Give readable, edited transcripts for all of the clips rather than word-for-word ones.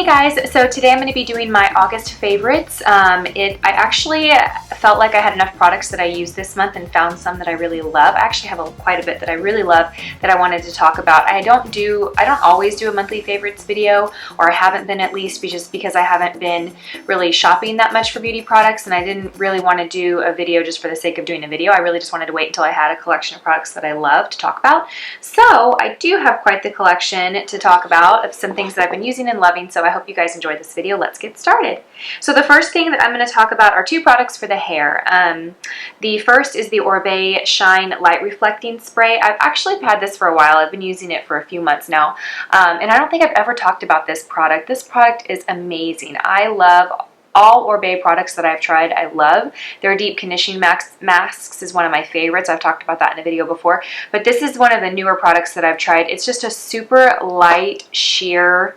Hey guys, so today I'm going to be doing my August favorites. I actually felt like I had enough products that I used this month and found some that I really love. I actually have quite a bit that I really love that I wanted to talk about. I don't always do a monthly favorites video, or I haven't been, at least just because I haven't been really shopping that much for beauty products, and I didn't really want to do a video just for the sake of doing a video. I really just wanted to wait until I had a collection of products that I love to talk about. So I do have quite the collection to talk about of some things that I've been using and loving, so I hope you guys enjoyed this video. Let's get started. So the first thing that I'm going to talk about are two products for the hair. The first is the Oribe Shine Light Reflecting Spray. I've actually had this for a while. I've been using it for a few months now, and I don't think I've ever talked about this product. This product is amazing. I love all Oribe products that I've tried. I love their deep conditioning masks is one of my favorites. I've talked about that in a video before, but this is one of the newer products that I've tried. It's just a super light sheer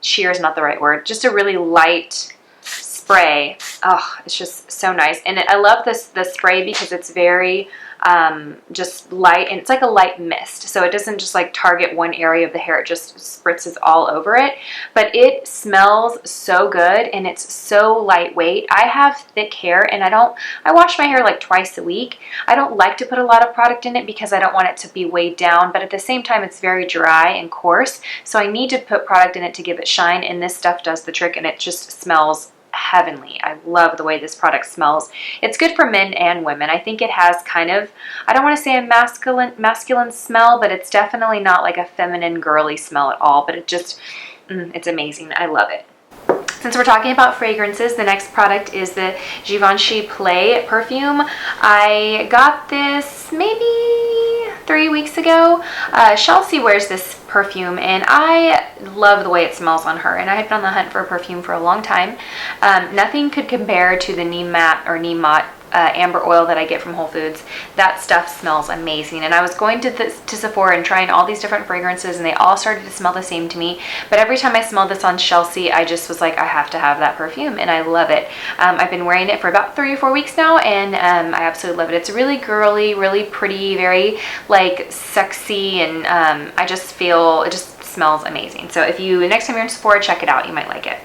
is not the right word, just a really light spray. Oh, it's just so nice. And I love the spray because it's very just light, and it's like a light mist, so it doesn't just like target one area of the hair, it just spritzes all over it. But it smells so good, and it's so lightweight. I have thick hair, and I wash my hair like twice a week. I don't like to put a lot of product in it because I don't want it to be weighed down, but at the same time it's very dry and coarse, so I need to put product in it to give it shine, and this stuff does the trick, and it just smells heavenly. I love the way this product smells. It's good for men and women. I think it has kind of, I don't want to say a masculine smell, but it's definitely not like a feminine girly smell at all, but it just, it's amazing. I love it. Since we're talking about fragrances, the next product is the Givenchy Play perfume. I got this maybe 3 weeks ago. Chelsea wears this perfume, and I love the way it smells on her, and I had been on the hunt for a perfume for a long time. Nothing could compare to the Neem Matte or Neem Mott amber oil that I get from Whole Foods. That stuff smells amazing, and I was going to Sephora and trying all these different fragrances, and they all started to smell the same to me, but every time I smelled this on Chelsea, I just was like, I have to have that perfume, and I love it. I've been wearing it for about 3 or 4 weeks now, and I absolutely love it. It's really girly, really pretty, very like sexy, and I just feel it just smells amazing. So if you, next time you're in Sephora, check it out. You might like it.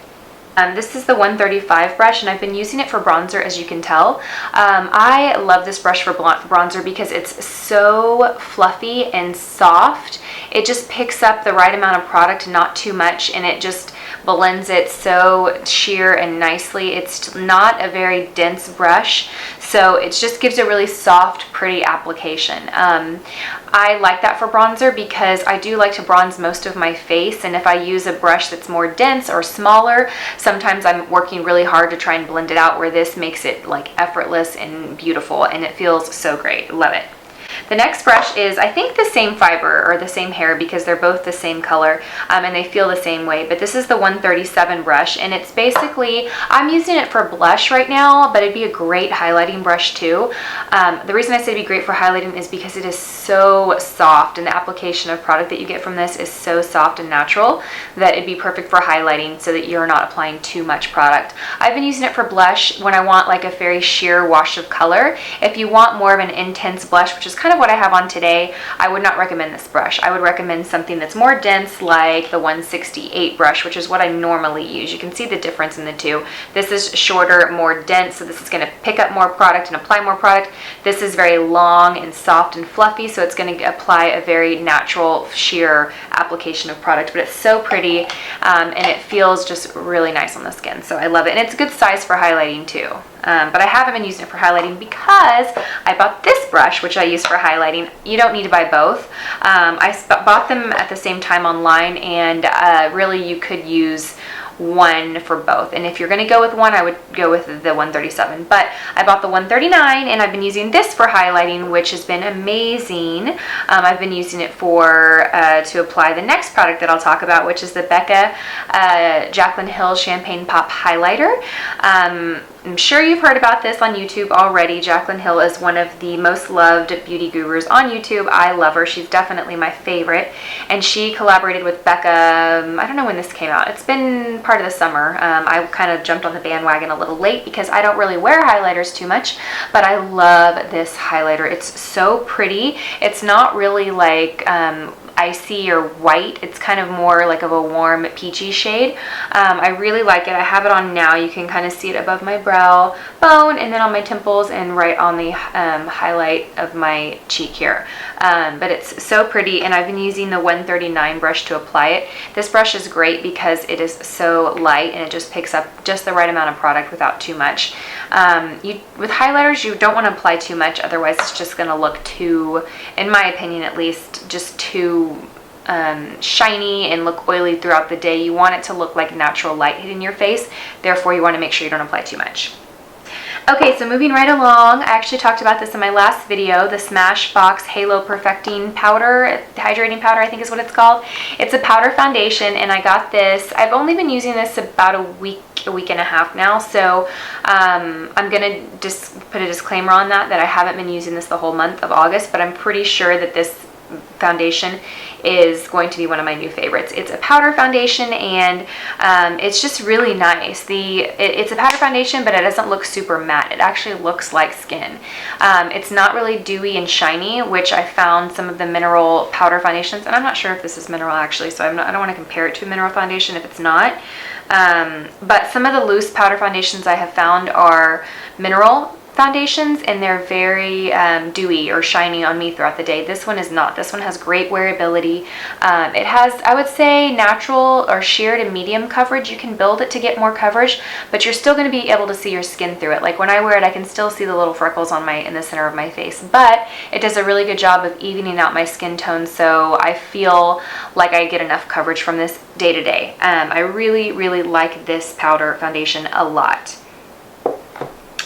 This is the 135 brush, and I've been using it for bronzer, as you can tell. I love this brush for bronzer because it's so fluffy and soft. It just picks up the right amount of product, not too much, and it just blends it so sheer and nicely. It's not a very dense brush, so it just gives a really soft, pretty application. I like that for bronzer because I do like to bronze most of my face, and if I use a brush that's more dense or smaller, sometimes I'm working really hard to try and blend it out, where this makes it like effortless and beautiful, and it feels so great. Love it. The next brush is, I think, the same fiber or the same hair because they're both the same color, and they feel the same way, but this is the 137 brush, and it's basically, I'm using it for blush right now, but it'd be a great highlighting brush too. The reason I say it'd be great for highlighting is because it is so soft, and the application of product that you get from this is so soft and natural that it'd be perfect for highlighting so that you're not applying too much product. I've been using it for blush when I want like a very sheer wash of color. If you want more of an intense blush, which is kind of what I have on today, I would not recommend this brush. I would recommend something that's more dense, like the 168 brush, which is what I normally use. You can see the difference in the two. This is shorter, more dense, so this is going to pick up more product and apply more product. This is very long and soft and fluffy, so it's going to apply a very natural, sheer application of product, but it's so pretty, and it feels just really nice on the skin, so I love it. And it's a good size for highlighting too. But I haven't been using it for highlighting because I bought this brush, which I use for highlighting. You don't need to buy both. I bought them at the same time online, and really you could use one for both, and if you're going to go with one, I would go with the 137, but I bought the 139, and I've been using this for highlighting, which has been amazing. I've been using it for to apply the next product that I'll talk about, which is the Becca Jaclyn Hill Champagne Pop Highlighter. I'm sure you've heard about this on YouTube already. Jaclyn Hill is one of the most loved beauty gurus on YouTube. I love her. She's definitely my favorite. And she collaborated with Becca, I don't know when this came out. It's been part of the summer. I kind of jumped on the bandwagon a little late because I don't really wear highlighters too much, but I love this highlighter. It's so pretty. It's not really like, icy or white. It's kind of more like of a warm peachy shade. I really like it. I have it on now. You can kind of see it above my brow bone and then on my temples and right on the highlight of my cheek here. But it's so pretty, and I've been using the 139 brush to apply it. This brush is great because it is so light and it just picks up just the right amount of product without too much. With highlighters, you don't want to apply too much, otherwise it's just going to look too, in my opinion at least, just too shiny and look oily throughout the day. You want it to look like natural light hitting your face, therefore you want to make sure you don't apply too much. Okay, so moving right along, I actually talked about this in my last video, the Smashbox Halo Perfecting Powder, Hydrating Powder I think is what it's called. It's a powder foundation, and I got this, I've only been using this about a week and a half now, so I'm going to just put a disclaimer on that I haven't been using this the whole month of August, but I'm pretty sure that this foundation is going to be one of my new favorites. It's a powder foundation, and it's just really nice. It's a powder foundation, but it doesn't look super matte. It actually looks like skin. It's not really dewy and shiny, which I found some of the mineral powder foundations, and I'm not sure if this is mineral actually, so I don't want to compare it to a mineral foundation if it's not. But some of the loose powder foundations I have found are mineral foundations, and they're very dewy or shiny on me throughout the day. This one is not. This one has great wearability. It has, I would say, natural or sheer to medium coverage. You can build it to get more coverage, but you're still going to be able to see your skin through it. Like when I wear it, I can still see the little freckles on in the center of my face, but it does a really good job of evening out my skin tone, so I feel like I get enough coverage from this day to day. I really like this powder foundation a lot.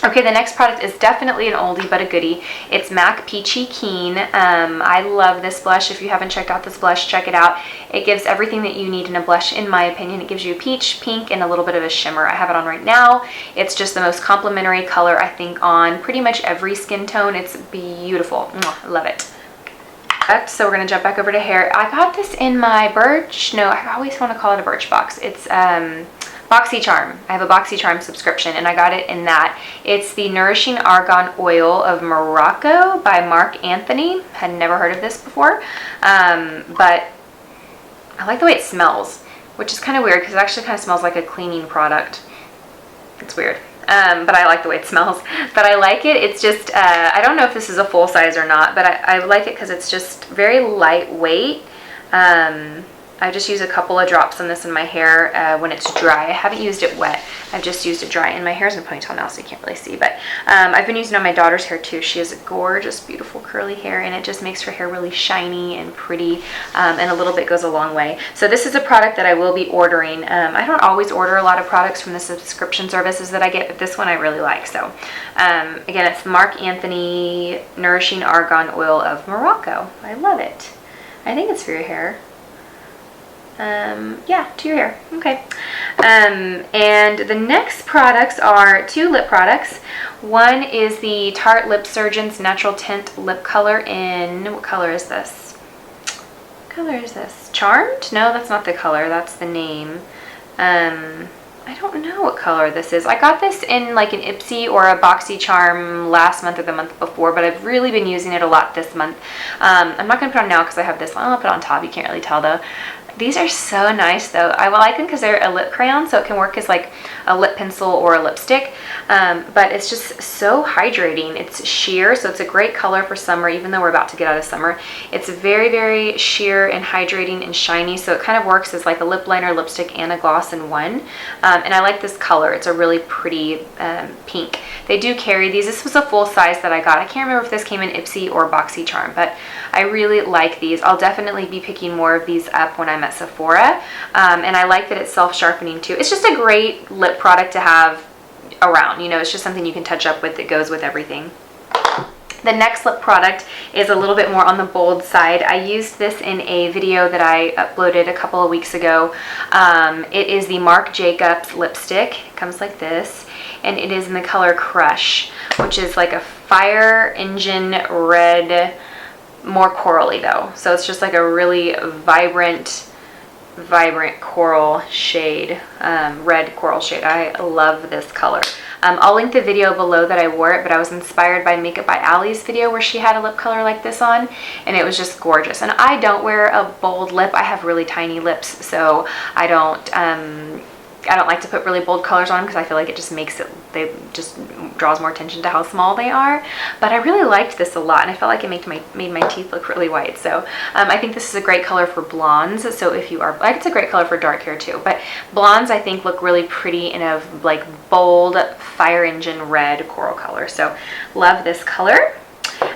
Okay, the next product is definitely an oldie but a goodie. It's MAC Peachykeen. I love this blush. If you haven't checked out this blush, check it out. It gives everything that you need in a blush, in my opinion. It gives you a peach, pink, and a little bit of a shimmer. I have it on right now. It's just the most complimentary color, I think, on pretty much every skin tone. It's beautiful. I love it. So we're going to jump back over to hair. I got this in my Birch, no, I always want to call it a Birchbox. It's BoxyCharm. I have a BoxyCharm subscription, and I got it in that. It's the Nourishing Argan Oil of Morocco by Marc Anthony. Had never heard of this before, but I like the way it smells, which is kind of weird because it actually kind of smells like a cleaning product. It's weird. But I like the way it smells. But I like it. It's just, I don't know if this is a full size or not, but I like it because it's just very lightweight. I just use a couple of drops on this in my hair when it's dry. I haven't used it wet. I've just used it dry. And my hair's in a ponytail now, so you can't really see. But I've been using it on my daughter's hair too. She has gorgeous, beautiful curly hair, and it just makes her hair really shiny and pretty. And a little bit goes a long way. So this is a product that I will be ordering. I don't always order a lot of products from the subscription services that I get, but this one I really like. So again, it's Marc Anthony Nourishing Argan Oil of Morocco. I love it. I think it's for your hair. Yeah, to your hair. Okay. And the next products are two lip products. One is the Tarte LipSurgence Natural Tint Lip Color in, what color is this? What color is this? Charmed? No, that's not the color. That's the name. I don't know what color this is. I got this in like an Ipsy or a BoxyCharm last month or the month before, but I've really been using it a lot this month. I'm not going to put on now because I have this. I'll put it on top. You can't really tell though. These are so nice though. I like them because they're a lip crayon, so it can work as like a lip pencil or a lipstick. But it's just so hydrating. It's sheer, so it's a great color for summer, even though we're about to get out of summer. It's very, very sheer and hydrating and shiny, so it kind of works as like a lip liner, lipstick, and a gloss in one. And I like this color. It's a really pretty pink. They do carry these. This was a full size that I got. I can't remember if this came in Ipsy or BoxyCharm, but I really like these. I'll definitely be picking more of these up when I'm at Sephora. And I like that it's self-sharpening too. It's just a great lip product to have around. You know, it's just something you can touch up with that goes with everything. The next lip product is a little bit more on the bold side. I used this in a video that I uploaded a couple of weeks ago. It is the Marc Jacobs lipstick. It comes like this, and it is in the color Crush, which is like a fire engine red, more corally though. So it's just like a really vibrant vibrant coral shade, red coral shade. I love this color. I'll link the video below that I wore it, but I was inspired by Makeup by Ali's video where she had a lip color like this on, and it was just gorgeous. And I don't wear a bold lip. I have really tiny lips, so I don't like to put really bold colors on because I feel like it just makes it, they just draws more attention to how small they are. But I really liked this a lot, and I felt like it made my teeth look really white. So I think this is a great color for blondes. So if you are, like, it's a great color for dark hair too, but blondes I think look really pretty in a like bold fire engine red coral color. So love this color.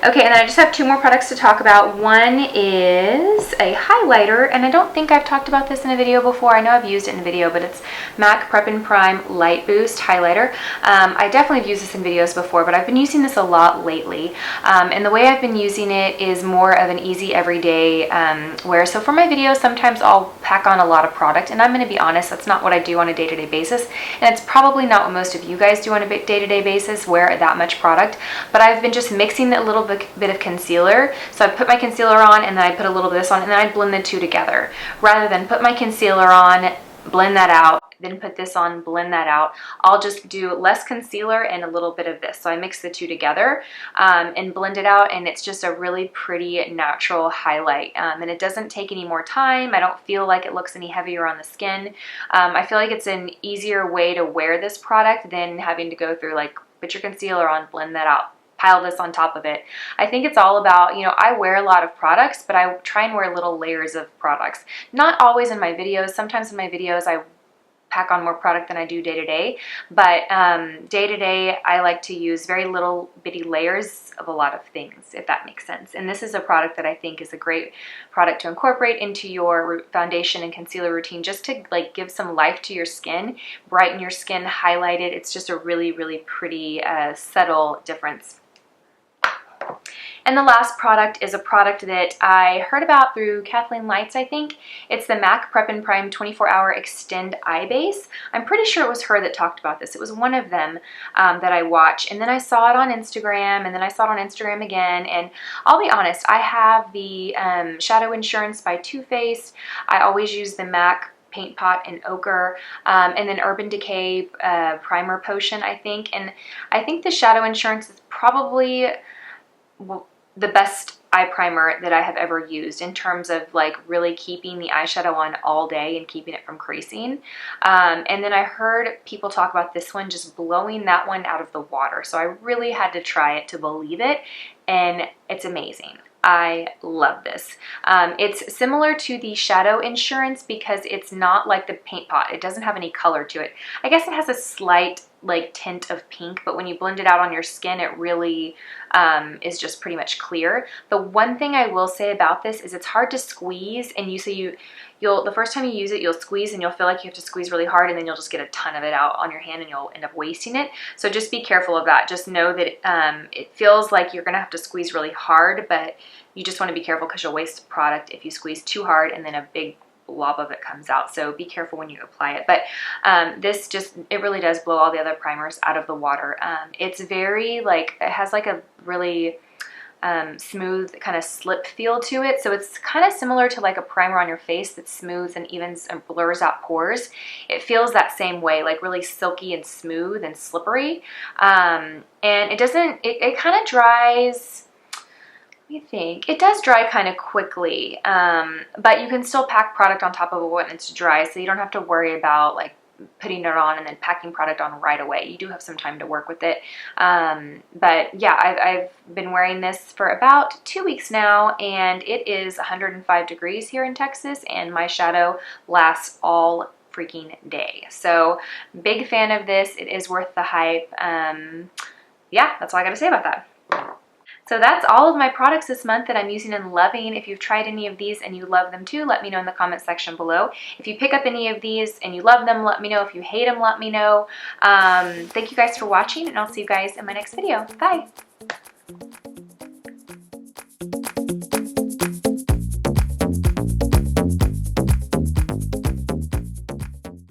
Okay, and then I just have two more products to talk about. One is a highlighter, and I don't think I've talked about this in a video before. I know I've used it in a video, but it's MAC Prep and Prime Light Boost Highlighter. I definitely have used this in videos before, but I've been using this a lot lately. And the way I've been using it is more of an easy everyday wear. So for my videos, sometimes I'll pack on a lot of product, and I'm going to be honest, that's not what I do on a day-to-day basis, and it's probably not what most of you guys do on a day-to-day basis, wear that much product. But I've been just mixing a little bit of concealer. So I put my concealer on, and then I put a little bit of this on, and then I blend the two together. Rather than put my concealer on, blend that out, then put this on, blend that out, I'll just do less concealer and a little bit of this. So I mix the two together and blend it out, and it's just a really pretty natural highlight. And it doesn't take any more time. I don't feel like it looks any heavier on the skin. I feel like it's an easier way to wear this product than having to go through, like, put your concealer on, blend that out, pile this on top of it. I think it's all about, you know, I wear a lot of products, but I try and wear little layers of products. Not always in my videos. Sometimes in my videos I pack on more product than I do day to day, but day to day I like to use very little bitty layers of a lot of things, if that makes sense. And this is a product that I think is a great product to incorporate into your foundation and concealer routine, just to like give some life to your skin, brighten your skin, highlight it. It's just a really, really pretty subtle difference. And the last product is a product that I heard about through Kathleen Lights, I think. It's the MAC Prep and Prime 24-Hour Extend Eye Base. I'm pretty sure it was her that talked about this. It was one of them that I watched. And then I saw it on Instagram, and then I saw it on Instagram again. And I'll be honest, I have the Shadow Insurance by Too Faced. I always use the MAC Paint Pot and Ochre, and then Urban Decay Primer Potion, I think. And I think the Shadow Insurance is probably the best eye primer that I have ever used in terms of like really keeping the eyeshadow on all day and keeping it from creasing. And then I heard people talk about this one just blowing that one out of the water. So I really had to try it to believe it, and it's amazing. I love this. It's similar to the Shadow Insurance because it's not like the Paint Pot. It doesn't have any color to it. I guess it has a slight like tint of pink, but when you blend it out on your skin, it really is just pretty much clear. The one thing I will say about this is it's hard to squeeze, and you'll the first time you use it, you'll squeeze and you'll feel like you have to squeeze really hard, and then you'll just get a ton of it out on your hand and you'll end up wasting it. So just be careful of that. Just know that it feels like you're gonna have to squeeze really hard, but you just want to be careful because you'll waste product if you squeeze too hard and then a big blob of it comes out. So be careful when you apply it. But this just, it really does blow all the other primers out of the water. It's very like, it has like a really smooth kind of slip feel to it. So it's kind of similar to like a primer on your face that's smooth and even blurs out pores. It feels that same way, like really silky and smooth and slippery. And it doesn't, it kind of dries, you think it does dry kind of quickly, but you can still pack product on top of it when it's dry, so you don't have to worry about like putting it on and then packing product on right away. You do have some time to work with it. But yeah, I've been wearing this for about 2 weeks now, and it is 105 degrees here in Texas, and my shadow lasts all freaking day. So big fan of this. It is worth the hype. Yeah, that's all I gotta say about that. So that's all of my products this month that I'm using and loving. If you've tried any of these and you love them too, let me know in the comment section below. If you pick up any of these and you love them, let me know. If you hate them, let me know. Thank you guys for watching, and I'll see you guys in my next video. Bye!